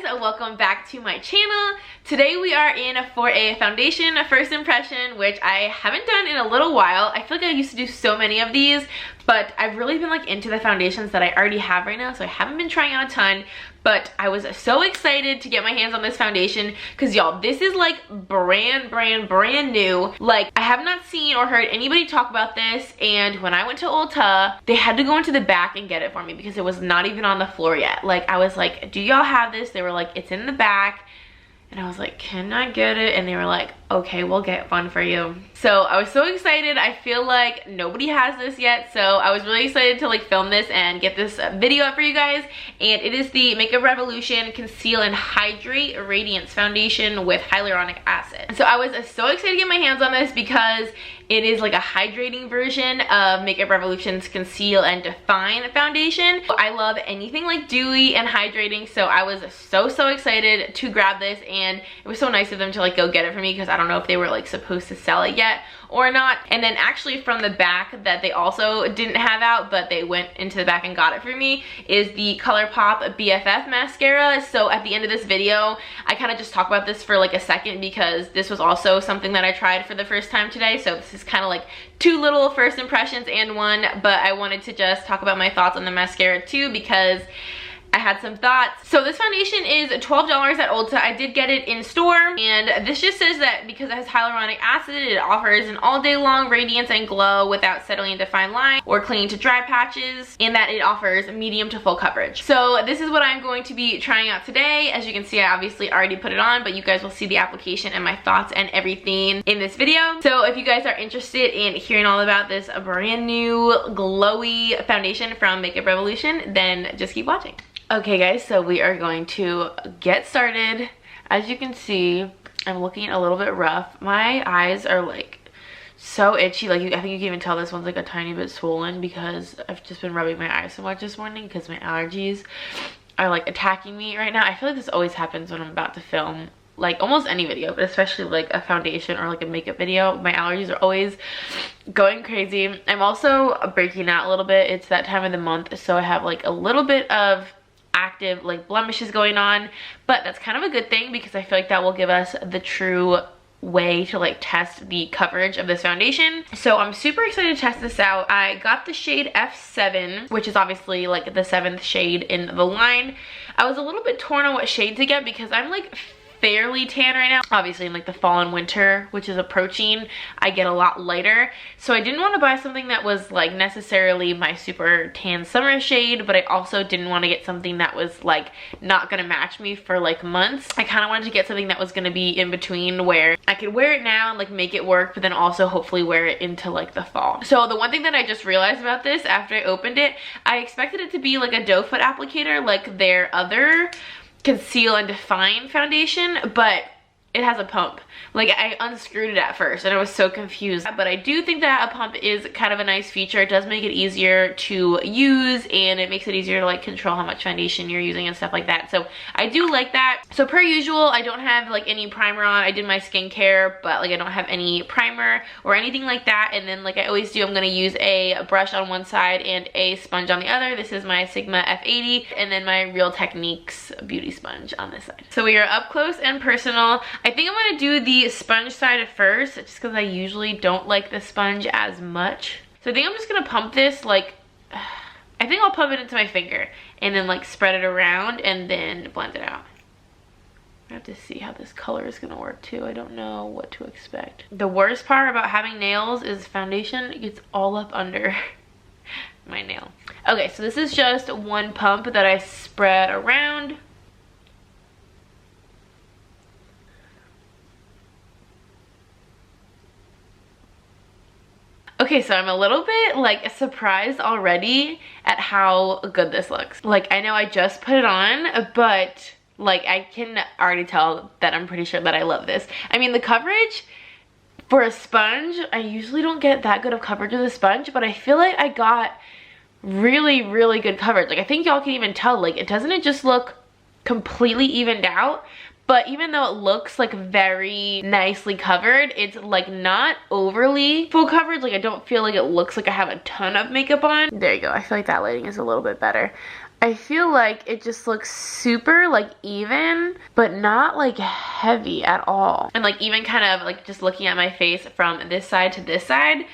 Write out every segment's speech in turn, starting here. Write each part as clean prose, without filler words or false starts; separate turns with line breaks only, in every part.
guys, welcome back to my channel. Today we are in for a foundation first impression, which I haven't done in a little while. I feel like I used to do so many of these, but I've really been like into the foundations that I already have right now, so I haven't been trying out a ton. But I was so excited to get my hands on this foundation because y'all, this is like brand new. Like, I have not seen or heard anybody talk about this, and when I went to Ulta, they had to go into the back and get it for me because it was not even on the floor yet. Like, I was like, do y'all have this? They were like, it's in the back. And I was like, can I get it? And they were like, okay, we'll get one for you. So I was so excited. I feel like nobody has this yet. So I was really excited to like film this and get this video up for you guys. And it is the Makeup Revolution Conceal and Hydrate Radiance Foundation with hyaluronic acid. So I was so excited to get my hands on this because it is like a hydrating version of Makeup Revolution's Conceal and Define foundation. I love anything like dewy and hydrating, so I was so excited to grab this, and it was so nice of them to like go get it for me because I don't know if they were like supposed to sell it yet or not. And then actually from the back that they also didn't have out, but they went into the back and got it for me, is the ColourPop BFF mascara. So at the end of this video, I kind of just talk about this for like a second because this was also something that I tried for the first time today. So this is kind of like two little first impressions and one, but I wanted to just talk about my thoughts on the mascara too because I had some thoughts. So this foundation is $12 at Ulta. I did get it in store, and this just says that because it has hyaluronic acid, it offers an all day long radiance and glow without settling into fine line or clinging to dry patches, and that it offers medium to full coverage. So this is what I'm going to be trying out today. As you can see, I obviously already put it on, but you guys will see the application and my thoughts and everything in this video. So if you guys are interested in hearing all about this brand new glowy foundation from Makeup Revolution, then just keep watching. Okay guys, so we are going to get started. As you can see, I'm looking a little bit rough. My eyes are like so itchy. Like, I think you can even tell this one's like a tiny bit swollen because I've just been rubbing my eyes so much this morning because my allergies are like attacking me right now. I feel like this always happens when I'm about to film like almost any video, but especially like a foundation or like a makeup video. My allergies are always going crazy. I'm also breaking out a little bit. It's that time of the month, so I have like a little bit of active like blemishes going on, but that's kind of a good thing because I feel like that will give us the true way to like test the coverage of this foundation. So I'm super excited to test this out. I got the shade F7, which is obviously like the 7th shade in the line. I was a little bit torn on what shade to get because I'm like fairly tan right now. Obviously in like the fall and winter, which is approaching, I get a lot lighter. So I didn't want to buy something that was like necessarily my super tan summer shade, but I also didn't want to get something that was like not gonna match me for like months. I kind of wanted to get something that was gonna be in between where I could wear it now and like make it work, but then also hopefully wear it into like the fall. So the one thing that I just realized about this after I opened it, I expected it to be like a doe foot applicator like their other Conceal and Define foundation, but it has a pump. Like, I unscrewed it at first and I was so confused, but I do think that a pump is kind of a nice feature. It does make it easier to use, and it makes it easier to like control how much foundation you're using and stuff like that. So I do like that. So per usual, I don't have like any primer on. I did my skincare, but like I don't have any primer or anything like that. And then like I always do, I'm gonna use a brush on one side and a sponge on the other. This is my Sigma F80, and then my Real Techniques beauty sponge on this side. So we are up close and personal. I think I'm gonna do the sponge side first just because I usually don't like the sponge as much. So I think I'm just gonna pump this like, I think I'll pump it into my finger and then like spread it around and then blend it out. I have to see how this color is gonna work too. I don't know what to expect. The worst part about having nails is foundation gets all up under my nail. Okay, so this is just one pump that I spread around. Okay, so I'm a little bit like surprised already at how good this looks. Like, I know I just put it on, but like I can already tell that I'm pretty sure that I love this. I mean, the coverage for a sponge, I usually don't get that good of coverage with a sponge, but I feel like I got really good coverage. Like, I think y'all can even tell, like, doesn't it just look completely evened out? But even though it looks like very nicely covered, it's like not overly full coverage. Like, I don't feel like it looks like I have a ton of makeup on. There you go. I feel like that lighting is a little bit better. I feel like it just looks super like even, but not like heavy at all. And like even kind of like just looking at my face from this side to this side,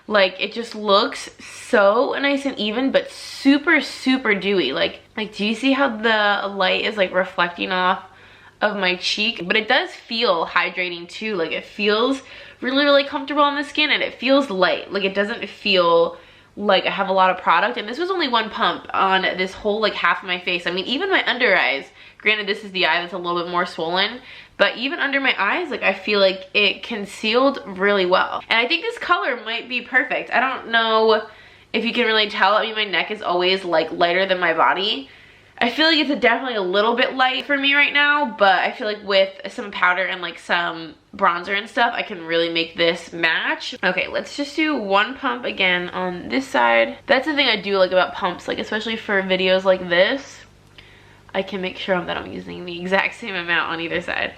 like it just looks so nice and even, but super, super dewy. Like do you see how the light is like reflecting off of my cheek? But it does feel hydrating too. Like it feels really, really comfortable on the skin, and it feels light. Like it doesn't feel like I have a lot of product. And this was only one pump on this whole like half of my face. I mean, even my under eyes, granted this is the eye that's a little bit more swollen, but even under my eyes, like I feel like it concealed really well. And I think this color might be perfect. I don't know if you can really tell. I mean, my neck is always like lighter than my body. I feel like it's definitely a little bit light for me right now, but I feel like with some powder and like some bronzer and stuff, I can really make this match. Okay, let's just do one pump again on this side. That's the thing I do like about pumps, like especially for videos like this, I can make sure that I'm using the exact same amount on either side.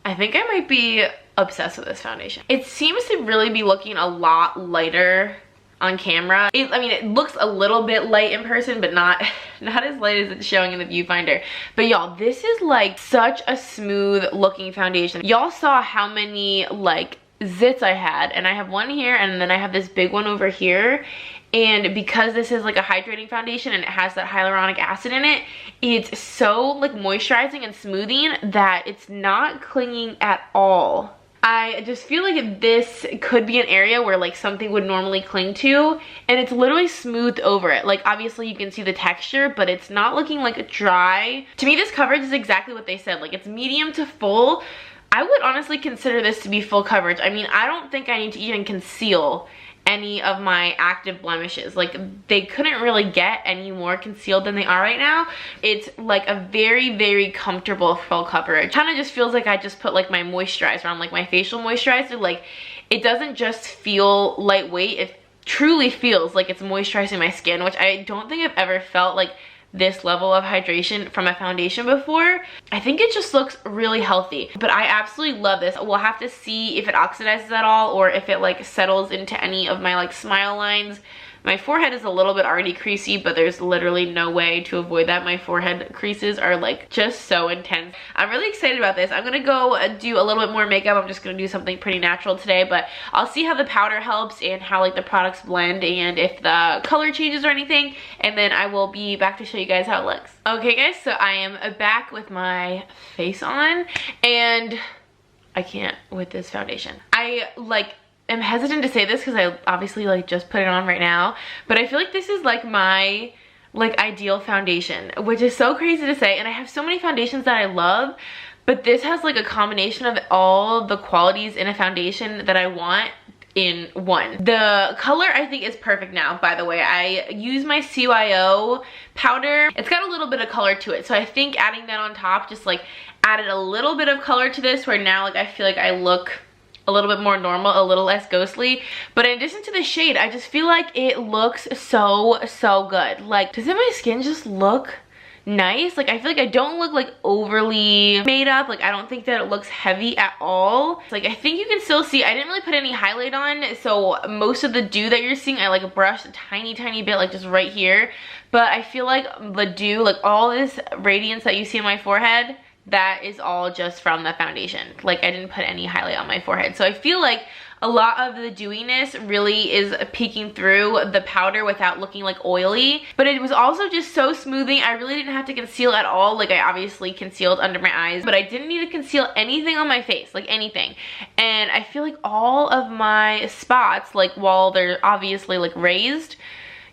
I think I might be obsessed with this foundation. It seems to really be looking a lot lighter on camera. I mean, it looks a little bit light in person, but not as light as it's showing in the viewfinder. But y'all, this is like such a smooth looking foundation. Y'all saw how many like zits I had, and I have one here, and then I have this big one over here. And because this is like a hydrating foundation and it has that hyaluronic acid in it, it's so like moisturizing and smoothing that it's not clinging at all. I just feel like this could be an area where like something would normally cling to, and it's literally smoothed over it. Like obviously you can see the texture, but it's not looking like dry. To me, this coverage is exactly what they said. Like it's medium to full. I would honestly consider this to be full coverage. I mean, I don't think I need to even conceal any of my active blemishes. Like they couldn't really get any more concealed than they are right now. It's like a very, very comfortable full coverage. Kind of just feels like I just put like my moisturizer on, like my facial moisturizer. Like it doesn't just feel lightweight, it truly feels like it's moisturizing my skin, which I don't think I've ever felt like this level of hydration from a foundation before. I think it just looks really healthy, but I absolutely love this. We'll have to see if it oxidizes at all or if it like settles into any of my like smile lines. My forehead is a little bit already creasy, but there's literally no way to avoid that. My forehead creases are like just so intense. I'm really excited about this. I'm gonna go do a little bit more makeup. I'm just gonna do something pretty natural today, but I'll see how the powder helps and how like the products blend and if the color changes or anything, and then I will be back to show you guys how it looks. Okay guys, so I am back with my face on, and I can't with this foundation. I'm hesitant to say this because I obviously like just put it on right now, but I feel like this is like my like ideal foundation, which is so crazy to say. And I have so many foundations that I love, but this has like a combination of all the qualities in a foundation that I want in one. The color I think is perfect now, by the way. I use my CYO powder. It's got a little bit of color to it, so I think adding that on top just like added a little bit of color to this, where now like I feel like I look a little bit more normal, a little less ghostly. But in addition to the shade, I just feel like it looks so good. Like, doesn't my skin just look nice? Like I feel like I don't look like overly made up. Like I don't think that it looks heavy at all. Like I think you can still see I didn't really put any highlight on, so most of the dew that you're seeing I like brushed a tiny bit like just right here, but I feel like the dew, like all this radiance that you see on my forehead, that is all just from the foundation. Like I didn't put any highlight on my forehead, so I feel like a lot of the dewiness really is peeking through the powder without looking like oily. But it was also just so smoothing. I really didn't have to conceal at all. Like I obviously concealed under my eyes, but I didn't need to conceal anything on my face, like anything. And I feel like all of my spots, like while they're obviously like raised,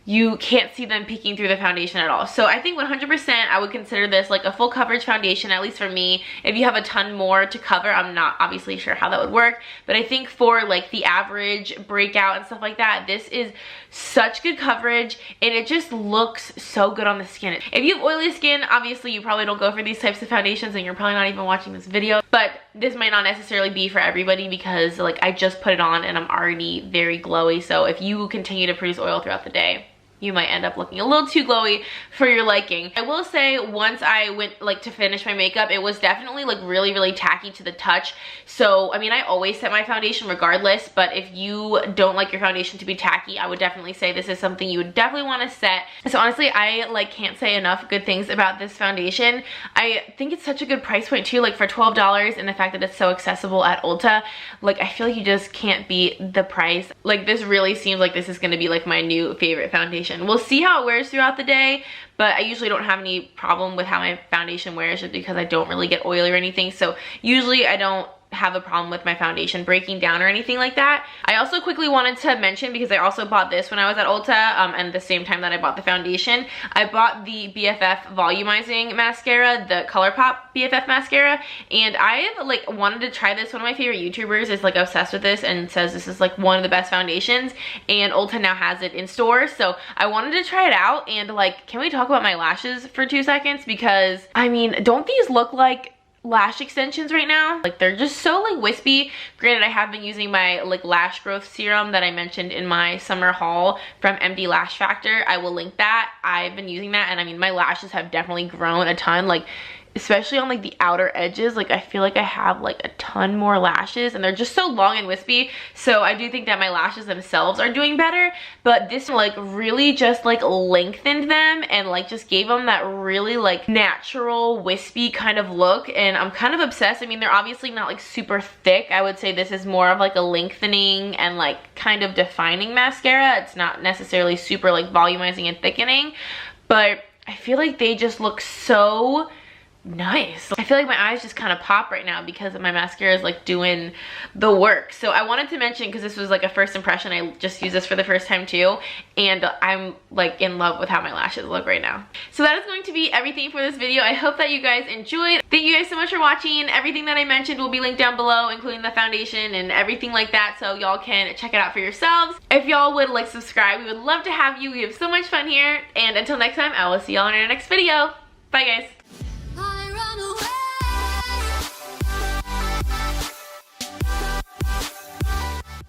you can't see them peeking through the foundation at all. So I think 100% I would consider this like a full coverage foundation, at least for me. If you have a ton more to cover, I'm not obviously sure how that would work, but I think for like the average breakout and stuff like that, this is such good coverage, and it just looks so good on the skin. If you have oily skin, obviously you probably don't go for these types of foundations, and you're probably not even watching this video, but this might not necessarily be for everybody, because like I just put it on and I'm already very glowy. So if you continue to produce oil throughout the day, you might end up looking a little too glowy for your liking. I will say once I went like to finish my makeup, it was definitely like really tacky to the touch. So I mean, I always set my foundation regardless, but if you don't like your foundation to be tacky, I would definitely say this is something you would definitely want to set. So honestly, I like can't say enough good things about this foundation. I think it's such a good price point too, like for $12, and the fact that it's so accessible at Ulta, like I feel like you just can't beat the price. Like this really seems like this is going to be like my new favorite foundation. We'll see how it wears throughout the day, but I usually don't have any problem with how my foundation wears just because I don't really get oily or anything. So usually I don't have a problem with my foundation breaking down or anything like that. I also quickly wanted to mention, because I also bought this when I was at Ulta, and the same time that I bought the foundation, I bought the BFF volumizing mascara, the ColourPop BFF mascara, and I like wanted to try this. One of my favorite YouTubers is like obsessed with this and says this is like one of the best foundations, and Ulta now has it in stores, so I wanted to try it out. And like, can we talk about my lashes for 2 seconds? Because I mean, don't these look like lash extensions right now? Like they're just so like wispy. Granted, I have been using my like lash growth serum that I mentioned in my summer haul from MD Lash Factor. I will link that. I've been using that, and I mean, my lashes have definitely grown a ton, like especially on like the outer edges. Like I feel like I have like a ton more lashes, and they're just so long and wispy. So I do think that my lashes themselves are doing better, but this like really just like lengthened them and like just gave them that really like natural wispy kind of look, and I'm kind of obsessed. I mean, they're obviously not like super thick. I would say this is more of like a lengthening and like kind of defining mascara. It's not necessarily super like volumizing and thickening, but I feel like they just look so nice. I feel like my eyes just kind of pop right now because my mascara is like doing the work. So I wanted to mention, because this was like a first impression, I just used this for the first time too, and I'm like in love with how my lashes look right now. So that is going to be everything for this video. I hope that you guys enjoyed. Thank you guys so much for watching. Everything that I mentioned will be linked down below, including the foundation and everything like that, so y'all can check it out for yourselves. If y'all would like subscribe, we would love to have you. We have so much fun here, and until next time, I will see y'all in our next video. Bye guys.